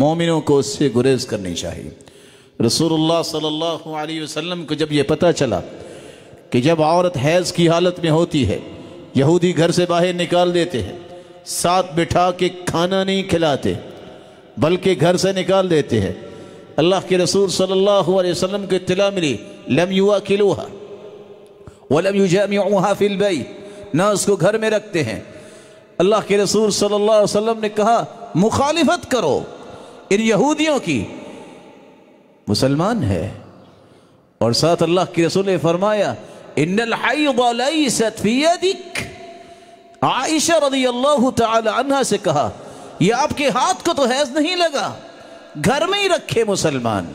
مومنوں کو اس سے گریز کرنی چاہیے۔ رسول اللہ صلی اللہ علیہ وسلم کو جب یہ پتہ چلا کہ جب عورت حیض کی حالت میں ہوتی ہے یہودی گھر سے باہر نکال دیتے ہیں، ساتھ بٹھا کے کھانا نہیں کھلاتے بلکہ گھر سے نکال دیتے ہیں، اللہ کے رسول صلی اللہ علیہ وسلم کو اطلاع ملی لم یواکلوها ولم یجامعوها فی البیت، نہ اس کو گھر میں رکھتے ہیں۔ اللہ کے رسول صلی اللہ علیہ وسلم نے کہا مخالفت کرو ان یہودیوں کی، مسلمان ہے۔ اور ساتھ اللہ کے رسول نے فرمایا ان الحیض لیست فی یدک، عائشہ رضی اللہ تعالی عنہ سے کہا یہ آپ کے ہاتھ کو تو حیض نہیں لگا، گھر میں ہی رکھے مسلمان،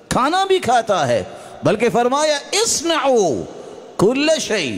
کھانا بھی کھاتا ہے، بلکہ فرمایا اصنعوا کل شیء،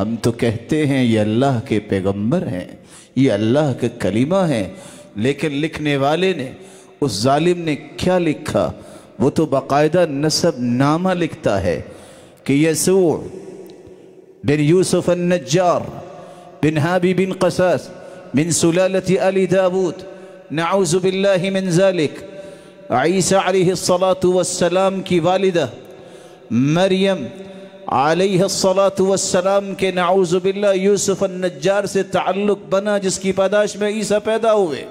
ہم تو کہتے ہیں یہ اللہ کے پیغمبر ہیں، یہ اللہ کا کلمہ ہے، لیکن لکھنے والے نے، اس ظالم نے کیا لکھا؟ وہ تو باقاعدہ نسب نامہ لکھتا ہے کہ یسوع بن یوسف النجار بن ہابی بن قصاص من سلالت آل داود، نعوذ باللہ من ذالک۔ عیسیٰ علیہ السلام کی والدہ مریم علیہ السلام کے نعوذ باللہ یوسف النجار سے تعلق بنا، جس کی پیدائش میں عیسیٰ پیدا ہوئے۔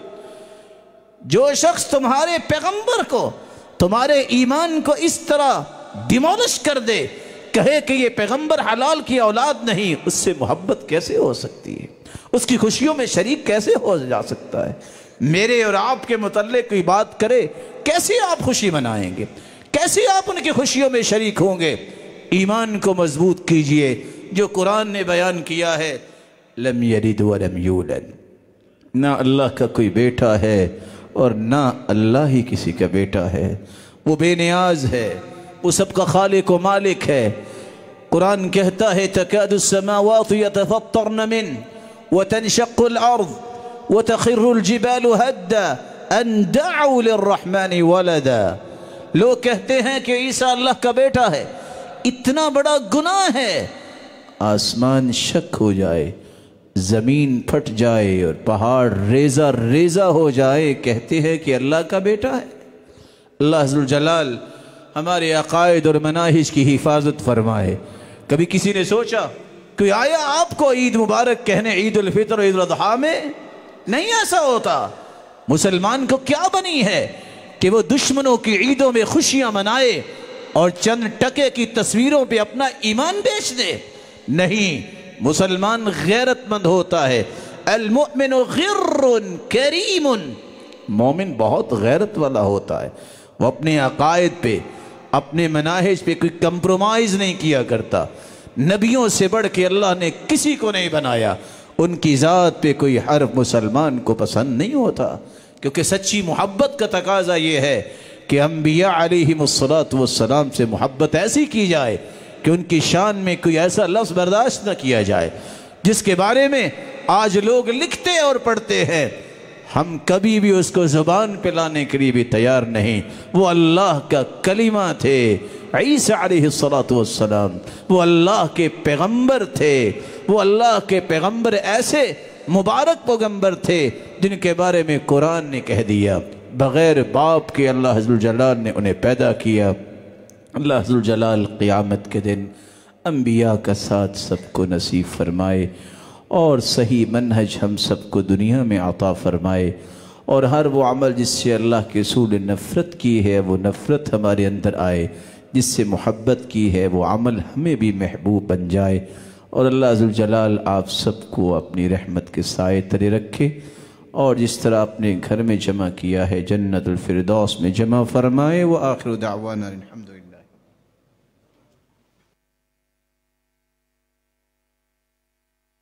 جو شخص تمہارے پیغمبر کو، تمہارے ایمان کو اس طرح ڈیمولش کر دے، کہے کہ یہ پیغمبر حلال کی اولاد نہیں، اس سے محبت کیسے ہو سکتی ہے؟ اس کی خوشیوں میں شریک کیسے ہو جا سکتا ہے؟ میرے اور آپ کے متعلق کوئی بات کرے، کیسے آپ خوشی منائیں گے؟ کیسے آپ ان کی خوشیوں میں شریک ہوں گے؟ ایمان کو مضبوط کیجئے، جو قرآن نے بیان کیا ہے، لم یلد ولم یولد، نہ اللہ کا کوئی بیٹا ہے اور نہ اللہ ہی کسی کا بیٹا ہے۔ وہ بے نیاز ہے، وہ سب کا خالق و مالک ہے۔ قرآن کہتا ہے تکاد السماوات یتفطرن من وتنشق الارض وتخر الجبال هدا ان دعوا للرحمن ولدا۔ لوگ کہتے ہیں کہ عیسیٰ اللہ کا بیٹا ہے، اتنا بڑا گناہ ہے، آسمان شک ہو جائے، زمین پھٹ جائے اور پہاڑ ریزہ ریزہ ہو جائے، کہتے ہیں کہ اللہ کا بیٹا ہے۔ اللہ ذوالجلال ہمارے عقائد اور مناہج کی حفاظت فرمائے۔ کبھی کسی نے سوچا کہ آیا آپ کو عید مبارک کہنے عید الفطر اور عید الاضحیٰ میں؟ نہیں ایسا ہوتا۔ مسلمان کو کیا بنی ہے کہ وہ دشمنوں کی عیدوں میں خوشیاں منائے اور چند ٹکے کی تصویروں پہ اپنا ایمان بیچ دے؟ نہیں، مسلمان غیرت مند ہوتا ہے۔ المؤمن غر کریم، مومن بہت غیرت والا ہوتا ہے، وہ اپنے عقائد پہ، اپنے مناہج پہ کوئی کمپرومائز نہیں کیا کرتا۔ نبیوں سے بڑھ کے اللہ نے کسی کو نہیں بنایا، ان کی ذات پہ کوئی حرف مسلمان کو پسند نہیں ہوتا، کیونکہ سچی محبت کا تقاضا یہ ہے کہ انبیاء علیہم السلام سے محبت ایسی کی جائے کہ ان کی شان میں کوئی ایسا لفظ برداشت نہ کیا جائے جس کے بارے میں آج لوگ لکھتے اور پڑھتے ہیں۔ ہم کبھی بھی اس کو زبان پہ لانے کے لیے بھی تیار نہیں۔ وہ اللہ کا کلمہ تھے، عیسیٰ علیہ السلام، وہ اللہ کے پیغمبر تھے۔ وہ اللہ کے پیغمبر ایسے مبارک پیغمبر تھے جن کے بارے میں قرآن نے کہہ دیا بغیر باپ کے اللہ ذوالجلال نے انہیں پیدا کیا۔ اللہ ذوالجلال قیامت کے دن انبیاء کا ساتھ سب کو نصیب فرمائے اور صحیح منہج ہم سب کو دنیا میں عطا فرمائے، اور ہر وہ عمل جس سے اللہ کے رسول نے نفرت کی ہے وہ نفرت ہمارے اندر آئے، جس سے محبت کی ہے وہ عمل ہمیں بھی محبوب بن جائے، اور اللہ ذوالجلال آپ سب کو اپنی رحمت کے سائے تلے رکھے، اور جس طرح اپنے گھر میں جمع کیا ہے جنت الفردوس میں جمع فرمائے۔ وآخر دعوانا الحمد